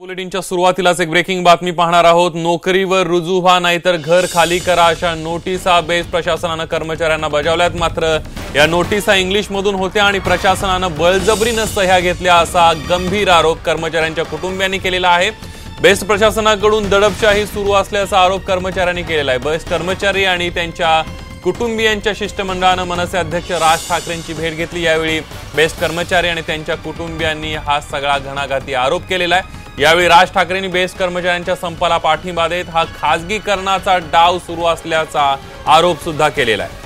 बुलेटिनच्या सुरुवातीलाच एक ब्रेकिंग बातमी पाहणार आहोत। नोकरीवर रुजू व्हा नाहीतर घर खाली करा अशा नोटिसा बेस्ट प्रशासनाने कर्मचाऱ्यांना बजावल्यात। मात्र या नोटिसा इंग्लिशमधून होत्या आणि प्रशासनाने बळजबरीने सह्या घेतल्या असा गंभीर आरोप कर्मचाऱ्यांच्या कुटुंबियांनी केलेला आहे। बेस्ट प्रशासनाकडून दडपशाही सुरू असल्याचा आरोप कर्मचाऱ्यांनी केलेला आहे। बेस्ट कर्मचारी आणि त्यांच्या कुटुंबियांच्या शिष्टमंडळाने मनसे अध्यक्ष राज ठाकरेंची भेट घेतली। यावेळी बेस्ट कर्मचारी आणि त्यांच्या कुटुंबियांनी हा सगळा घणाघाती आरोप केलेला आहे। यावेळी राज ठाकरेंनी बेस्ट कर्मचाऱ्यांच्या संपाला पाठिंबा देत हा खासगीकरणाचा डाव सुरू असल्याचा आरोप सुद्धा केलेला आहे।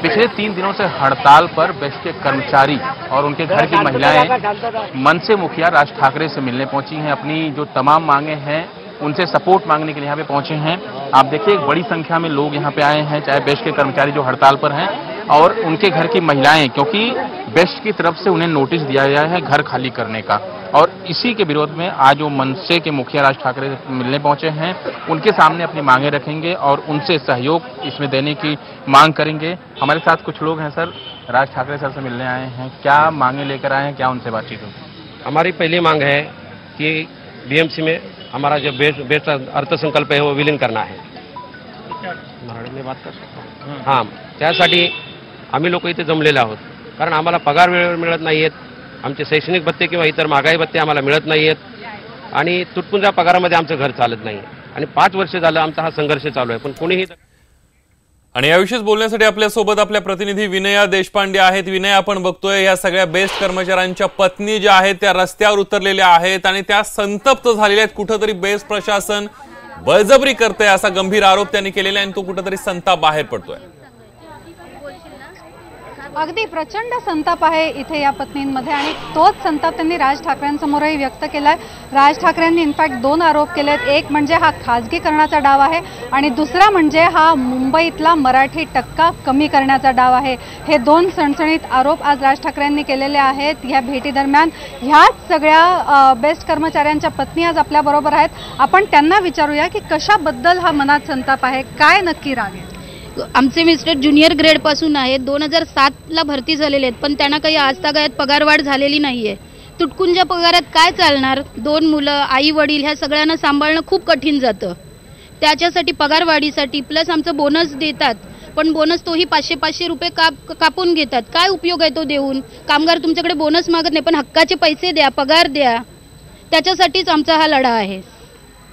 पिछले 3 दिनों से हड़ताल पर बेस्ट के कर्मचारी और उनके घर की महिलाएं मनसे मुखिया राज ठाकरे से मिलने पहुंची हैं। अपनी जो तमाम मांगे हैं उनसे सपोर्ट मांगने के लिए यहाँ पे पहुंचे हैं। आप देखिए एक बड़ी संख्या में लोग यहाँ पे आए हैं, चाहे बेस्ट के कर्मचारी जो हड़ताल पर हैं और उनके घर की महिलाएं, क्योंकि बेस्ट की तरफ से उन्हें नोटिस दिया गया है घर खाली करने का। और इसी के विरोध में आज वो मनसे के मुखिया राज ठाकरे से मिलने पहुंचे हैं, उनके सामने अपनी मांगे रखेंगे और उनसे सहयोग इसमें देने की मांग करेंगे। हमारे साथ कुछ लोग हैं सर, राज ठाकरे सर से मिलने आए हैं, क्या मांगे लेकर आए हैं, क्या उनसे बातचीत होगी? हमारी पहली मांग है कि बीएमसी में हमारा जो बेस्ट अर्थसंकल्प है वो विलीन करना है। मराठी में बात कर सकता हूँ? हां, त्यासाठी आम्ही लोक इथे जमलेले आहोत, कारण आम्हाला पगार वेळेवर मिळत नाहीयेत, आमचे शैक्षणिक भत्ते किंवा इतर महागाई भत्ते आम्हाला मिळत नाहीयेत आणि तुटपुंजा पगारामध्ये आमचं घर चालत नाही आणि 5 वर्ष झालं आमचा हा संघर्ष चालू आहे, पण कोणीही। आणि याविषयीच बोलण्यासाठी आपल्या सोबत आपल्या प्रतिनिधी विनया देशपांडे आहेत। विनय, आपण बघतोय या सगळ्या बेस्ट कर्मचाऱ्यांच्या पत्नी ज्या आहेत त्या रस्त्यावर उतरलेल्या आहेत आणि त्या संतप्त झालेल्या आहेत। कुठेतरी बेस्ट प्रशासन बळजबरी करते असा गंभीर आरोप त्यांनी केलेला आहे आणि तो कुठेतरी संताप बाहेर पडतोय। अगदी प्रचंड संताप आहे इथे या पत्नींमध्ये आणि तोच संताप त्यांनी राज ठाकरेंसमोरही व्यक्त केलाय। राज ठाकरेंनी इनफॅक्ट 2 आरोप केलेत। एक म्हणजे हा खासगीकरणाचा डाव आहे आणि दुसरा म्हणजे हा मुंबईतला मराठी टक्का कमी करण्याचा डाव आहे। हे 2 सणसणीत आरोप आज राज ठाकरेंनी केलेले आहेत या भेटीदरम्यान। ह्याच सगळ्या बेस्ट कर्मचाऱ्यांच्या पत्नी आज आपल्या बरोबर आहेत। आपण त्यांना विचारूया की कशाबद्दल हा मनात संताप आहे, काय नक्की राग आहे। आमचे मिस्टर ज्युनियर ग्रेड पासून आहेत, 2007ला भरती झालेले आहेत, पण त्यांना काही आजतागायत पगारवाढ झालेली नाहीये। तुटपुंजा पगारात काय चालणार? 2 मुलं, आई वडील ह्या सगळ्यांना सांभाळणं खूप कठीण जातं। त्याच्यासाठी पगारवाढीसाठी प्लस आमचं बोनस देतात, पण बोनस तोही 500-500 रुपये कापून घेतात। काय उपयोग आहे तो देऊन? कामगार तुमच्याकडे बोनस मागत नाही, पण हक्काचे पैसे द्या, पगार द्या। त्याच्यासाठीच आमचा हा लढा आहे।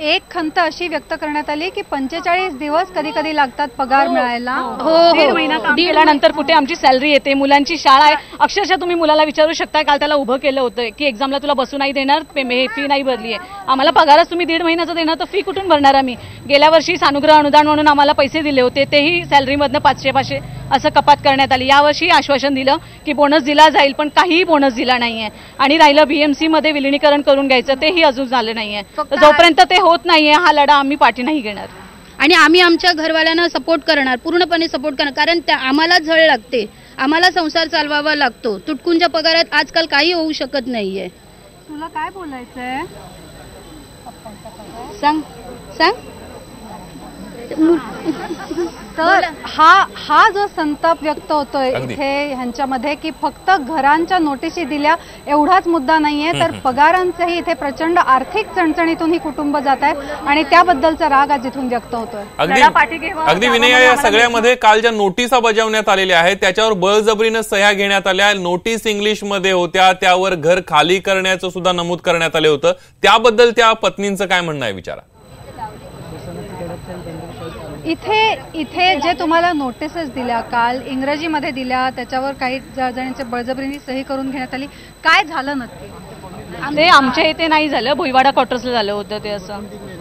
एक खंत अशी व्यक्त करण्यात आली की 45 दिवस कधी कधी लागतात पगार मिळायला। हो, 1.5 महिना काम केल्यानंतर कुठे आमची सॅलरी येते, मुलांची शाळा आहे। अक्षरशः तुम्ही मुलाला विचारू शकता, काल त्याला उभं केलं होतं की एक्झामला तुला बसू नाही देणार, फी नाही भरली आहे। आम्हाला पगारच तुम्ही 1.5 महिन्याचा देणार तर फी कुठून भरणार आम्ही? गेल्या वर्षी सानुग्रह अनुदान म्हणून आम्हाला पैसे दिले होते, तेही सॅलरीमधनं 500-500 असं कपात करण्यात आली। यावर्षी आश्वासन दिलं की बोनस दिला जाईल, पण काहीही बोनस दिला नाहीये आणि राहिलं बीएमसी मध्ये विलिनीकरण करून घ्यायचं, तेही अजून झालं नाहीये। जोपर्यंत ते होत नाहीये हा लढा आम्ही पाठी नाही घेणार आणि आम्ही आमच्या घरवाल्यांना सपोर्ट करणार, पूर्णपणे सपोर्ट करणार, कारण आम्हाला झळ लागते, आम्हाला संसार चालवावा लागतो। तुटपुंजा पगारात आजकाल काही होऊ शकत नाहीये। तुला काय बोलायचंय सांग सांग। तर हा जो संताप व्यक्त होतोय इथे ह्यांच्यामध्ये की फक्त घरांच्या नोटिसी दिल्या एवढाच मुद्दा नाहीये, तर पगारांचंही इथे प्रचंड आर्थिक चणचणीतून ही कुटुंब जात आहेत आणि त्याबद्दलचा राग आज इथून व्यक्त होतोय। अगदी विनय, या सगळ्यामध्ये काल ज्या नोटिसा बजावण्यात आलेल्या आहेत त्याच्यावर बळजबरीने सह्या घेण्यात आल्या। नोटीस इंग्लिशमध्ये होत्या, त्यावर घर खाली करण्याचं सुद्धा नमूद करण्यात आले होतं। त्याबद्दल त्या पत्नींचं काय म्हणणं आहे विचारा। इथे जे तुम्हाला नोटिसेस दिल्या काल इंग्रजीमध्ये दिल्या, त्याच्यावर काही जणांचे बळजबरीने सही करून घेण्यात आली, काय झालं नक्की? ते आमच्या इथे नाही झालं, भुईवाडा क्वार्टर्सला झालं होतं ते। असं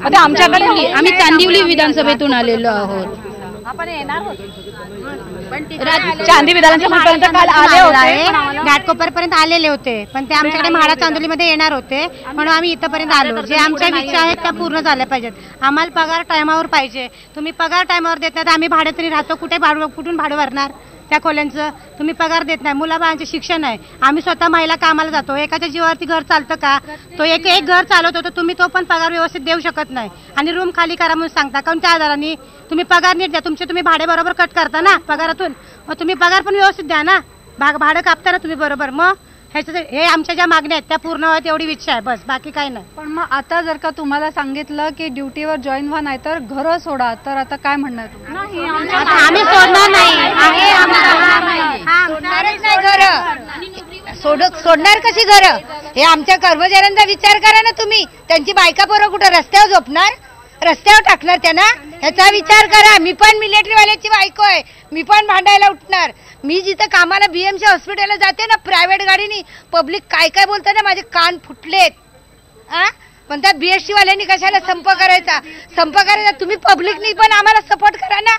आता आमच्याकडे आम्ही चांदिवली विधानसभेतून आलेलो आहोत। आपण येणार होतो चांदी विधानसभेपर्यंत काल आले होते, घाटकोपरपर्यंत आलेले होते, पण ते आमच्याकडे म्हाडा चांदोलीमध्ये येणार होते, म्हणून आम्ही इथपर्यंत आलो। जे आमच्या इच्छा आहेत त्या पूर्ण झाल्या पाहिजेत। आम्हाला पगार टायमावर पाहिजे। तुम्ही पगार टायमावर देत नाही तर आम्ही भाडे तरी राहतो, कुठून भाडं भरणार? त्या खोल्यांचं तुम्ही पगार देत नाही, मुलाबाळांचे शिक्षण आहे, आम्ही स्वतः महिला कामाला जातो, एकाच्या जीवावरती घर चालतं का? तो एक घर चालवतो तर तुम्ही तो पण पगार व्यवस्थित देऊ शकत नाही आणि रूम खाली करा म्हणून सांगता, कारण त्या आधाराने तुम्ही पगार नीट द्या, तुमचे तुम्ही भाडे बरोबर कट करता ना पगारातून, मग तुम्ही पगार पण व्यवस्थित द्या ना, भाडं कापता ना तुम्ही बरोबर. मग हे आमच्या ज्या मागण्या आहेत त्या पूर्ण व्हाव्यात एवढी इच्छा आहे, बस, बाकी काही नाही. पण मग आता जर का तुम्हाला सांगितलं की ड्युटीवर जॉईन व्हा नाही तर घरं सोडा, तर आता काय म्हणणार तुम्ही? आता आम्ही सोडणार नाही, सोडणार कशी घरं? हे आमच्या कर्मचाऱ्यांचा विचार करा ना तुम्ही. त्यांची बायका पोरं कुठं रस्त्यावर झोपणार, रस्त्यावर टाकणार त्यांना? ह्याचा विचार करा. मी पण मिलिटरीवाल्याची बायको आहे, मी पण भांडायला उठणार. मी जिथं कामाला BMC हॉस्पिटलला जाते ना प्रायव्हेट गाडीनी, पब्लिक काय काय बोलतात ना, माझे कान फुटलेत. म्हणतात BST वाल्यांनी कशाला संप करायचा. तुम्ही पब्लिकनी पण आम्हाला सपोर्ट करा ना.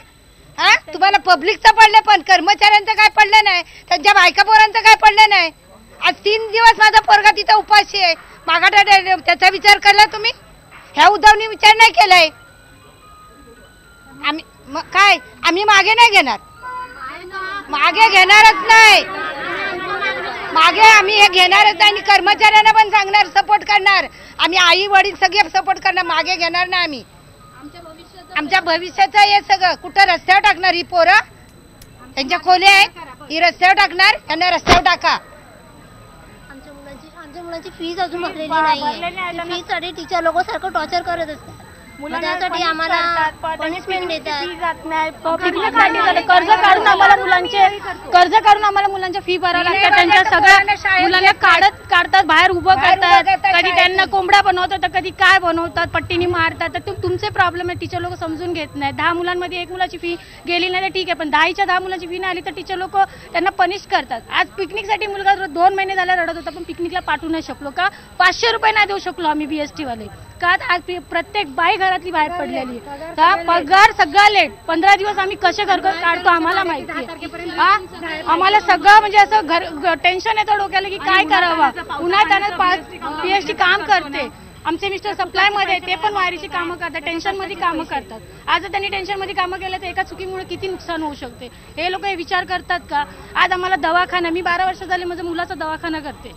तुम्हाला पब्लिकचं पडलं पण कर्मचाऱ्यांचं काय पडलं नाही, त्यांच्या बायका पोरांचं काय पडलं नाही. आज 3 दिवस माझा पोरगा तिथं उपाशी आहे. मागाटा त्याचा विचार केला तुम्ही? ह्या उद्धवनी विचार नाही केलाय. आम्ही मागे नाही घेणार, मागे घेणारच नाही. मागे आम्ही हे घेणारच नाही आणि कर्मचाऱ्यांना पण सांगणार, सपोर्ट करणार. आम्ही आई वडील सगळे सपोर्ट करणार, मागे घेणार नाही आम्ही. आमच्या भविष्याचं हे सगळं कुठं रस्त्यावर टाकणार ही पोरं? त्यांच्या खोल्या आहेत, ही रस्त्यावर टाकणार, त्यांना रस्त्यावर टाका. आमच्या मुलांची फीज अजून भरलेली नाहीये. फीज साठी टीचर लोक सारखं टॉर्चर करत असतात. त्यासाठी आम्हाला पनिशमेंट देतात. कर्ज काढून आम्हाला मुलांच्या फी भरावं लागतात. त्यांच्या सगळ्या मुलांना काढतात, बाहेर उभं करतात. कधी त्यांना कोंबडा बनवतात, तर कधी काय बनवतात, पट्टीने मारतात. तर तुमचे प्रॉब्लेम आहे, टीचर लोक समजून घेत नाही. 10 मुलांमध्ये 1 मुलाची फी गेली नाही तर ठीक आहे, पण 10 मुलांची फी नाही आली तर टीचर लोक त्यांना पनिश करतात. आज पिकनिकसाठी मुलगा 2 महिने झाला रडत होता, पण पिकनिकला पाठवू नाही शकलो का? 500 रुपये नाही देऊ शकलो आम्ही BST वाले का? आज प्रत्येक बाई घरातली बाहेर पडलेली का? पगार सगळा लेट. 15 दिवस आम्ही कसे घर काढतो आम्हाला माहिती. आम्हाला सगळं म्हणजे असं टेन्शन येतं डोक्याला की काय करावं. उन्हाळ्यात BST काम करते. आमचे मिस्टर सप्लाय मध्ये, ते पण वायरीची कामं करतात, टेन्शन मध्ये कामं करतात. आज त्यांनी टेन्शन मध्ये कामं केलं तर एका चुकीमुळे किती नुकसान होऊ शकते, हे लोक हे विचार करतात का? आज आम्हाला दवाखाना, मी 12 वर्ष झाले माझ्या मुलाचा दवाखाना करते.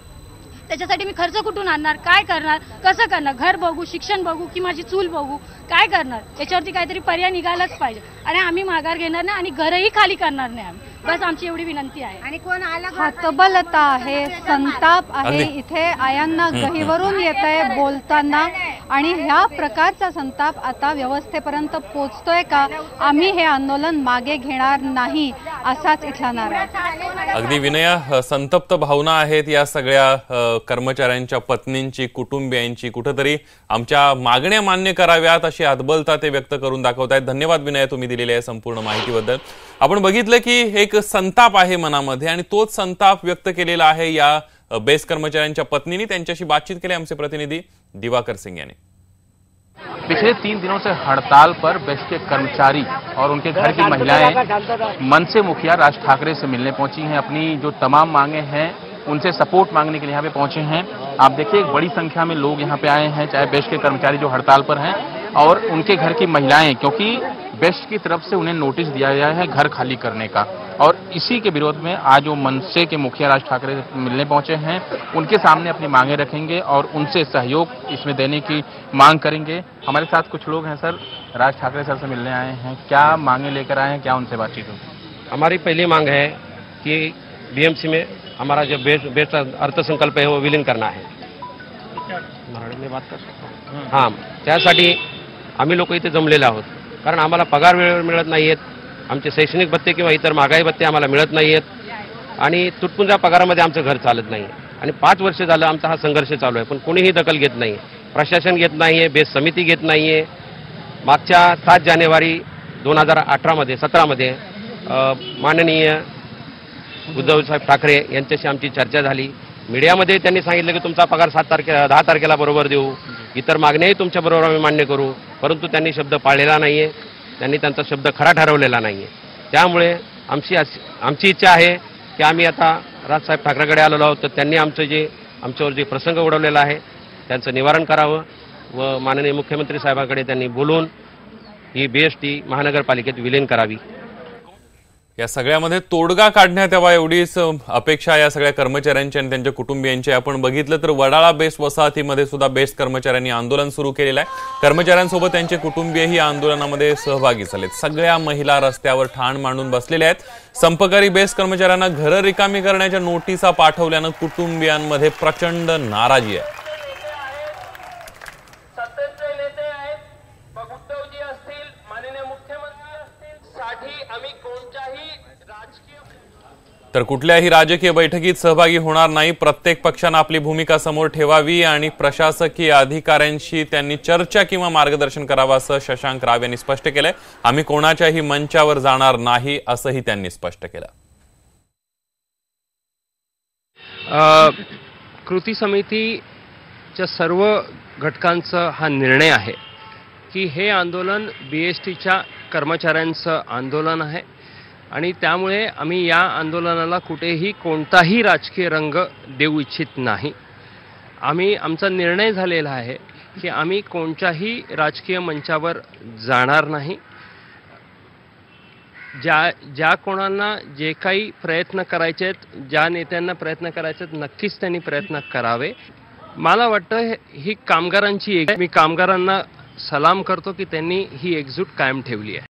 त्याच्यासाठी मी खर्च कुठून आणणार, काय करणार, कसं करणार? घर बघू, शिक्षण बघू की माझी चूल बघू, काय करणार? याच्यावरती काहीतरी पर्याय निघालाच पाहिजे. आणि आम्ही माघार घेणार नाही आणि घरही खाली करणार नाही आम्ही, बस आमची एवढी विनंती आहे. आणि कोण आला? हतबलता आहे, संताप आहे. इथे आयांना गहिवरून येत आहे बोलताना. आणि ह्या प्रकारचा संताप आता व्यवस्थेपर्यंत पोहोचतोय का? आम्ही हे आंदोलन मागे घेणार नाही असाच इथला नारा. अगदी विनया, संतप्त भावना आहेत या सगळ्या कर्मचाऱ्यांच्या पत्नींची, कुटुंबियांची. कुठेतरी आमच्या मागण्या मान्य कराव्यात अशी हतबलता ते व्यक्त करून दाखवत आहेत. धन्यवाद विनया, तुम्ही दिलेल्या या संपूर्ण माहितीबद्दल. आपण बघितलं की एक संताप आहे मनामध्ये आणि तोच संताप व्यक्त केलेला आहे या बेस्ट कर्मचाऱ्यांच्या पत्नींनी. त्यांच्याशी बातचीत केली आमचे प्रतिनिधी दिवाकर सिंह यांनी. पिछले 3 दिनों से हड़ताल पर बेस्ट के कर्मचारी और उनके घर की महिलाएं मनसे मुखिया राज ठाकरे से मिलने पहुंची हैं। अपनी जो तमाम मांगे हैं उनसे सपोर्ट मांगने के लिए यहाँ पे पहुंचे हैं। आप देखिए एक बड़ी संख्या में लोग यहाँ पे आए हैं, चाहे बेस्ट के कर्मचारी जो हड़ताल पर हैं और उनके घर की महिलाएं, क्योंकि बेस्ट की तरफ से उन्हें नोटिस दिया गया है घर खाली करने का। और इसी के विरोध में आज जो मनसे के मुखिया राज ठाकरे मिलने पहुंचे हैं, उनके सामने अपनी मांगे रखेंगे और उनसे सहयोग इसमें देने की मांग करेंगे। हमारे साथ कुछ लोग हैं सर, राज ठाकरे सर से मिलने आए हैं, क्या मांगे लेकर आए हैं, क्या उनसे बातचीत होगी? हमारी पहली मांग है कि BMC में हमारा जो बेस्ट अर्थसंकल्प है वो विलीन करना है। मराठी में बात कर सकता हूँ? हां, त्यासाठी आम्ही लोक इथे जमलेले आहोत, कारण आम्हाला पगार वेळेवर मिळत नाहीयेत, आमचे शैक्षणिक भत्ते किंवा इतर महागाई भत्ते आम्हाला मिळत नाहीयेत आणि तुटपुंजा पगारामध्ये आमचं घर चालत नाही आणि 5 वर्ष झालं आमचा हा संघर्ष चालू आहे, पण कोणीही दखल घेत नाही, प्रशासन घेत नाहीये, बेस्ट समिती घेत नाहीये। मागच्या 7 जानेवारी 2017 मध्ये माननीय उद्धवसाहेब ठाकरे यांच्याशी आमची चर्चा झाली। मीडियामध्ये त्यांनी सांगितलं की तुमचा पगार 10 तारखेला बरोबर देऊ, इतर मागण्याही तुमच्या बरोबर आम्ही मान्य करू, परंतु त्यांनी शब्द पाळलेला नाहीये, त्यांनी त्यांचा शब्द खरा ठरवलेला नाहीये। त्यामुळे आमची इच्छा आहे की आम्ही आता राजसाहेब ठाकरेंकडे आलेलो आहोत, तर त्यांनी आमच्यावर जे प्रसंग उडवलेला आहे त्यांचं निवारण करावं व माननीय मुख्यमंत्री साहेबांकडे त्यांनी बोलून ही BST महानगरपालिकेत विलीन करावी। या सगळ्यामध्ये तोडगा काढण्यात यावा एवढीच अपेक्षा या सगळ्या कर्मचाऱ्यांची आणि त्यांच्या कुटुंबियांची। आपण बघितलं तर वडाळा बेस्ट वसाहतीमध्ये सुद्धा बेस्ट कर्मचाऱ्यांनी आंदोलन सुरू केलेलं आहे। कर्मचाऱ्यांसोबत त्यांचे कुटुंबीयही आंदोलनामध्ये सहभागी झालेत। सगळ्या महिला रस्त्यावर ठाण मांडून बसलेल्या आहेत। संपकरी बेस्ट कर्मचाऱ्यांना घरं रिकामी करण्याच्या नोटिसा पाठवल्यानं कुटुंबियांमध्ये प्रचंड नाराजी आहे। तर कुठल्याही राजकीय बैठकीत सहभागी होणार नाही। प्रत्येक पक्षाने आपली भूमिका समोर ठेवावी आणि प्रशासकीय अधिकाऱ्यांशी त्यांनी चर्चा किंवा मार्गदर्शन करावं असं शशांक राव यांनी स्पष्ट केलंय। आम्ही कोणाच्याही मंचावर जाणार नाही असंही त्यांनी स्पष्ट केलं। कृती समितीच्या सर्व घटकांचा हा निर्णय आहे की हे आंदोलन बीएसटीच्या कर्मचाऱ्यांचं आंदोलन आहे आणि त्यामुळे आम्ही या आंदोलनाला कुठेही कोणताही राजकीय रंग देऊ इच्छित नाही। आमचा निर्णय झालेला आहे की आम्ही कोणत्याही राजकीय मंचावर जाणार नाही। ज्या कोणांना जे काही प्रयत्न करायचे आहेत, ज्या नेत्यांना प्रयत्न करायचे आहेत, नक्कीच त्यांनी प्रयत्न करावे। मला वाटतं ही कामगारांची मी कामगारांना सलाम करतो की त्यांनी ही एकजूट कायम ठेवली आहे।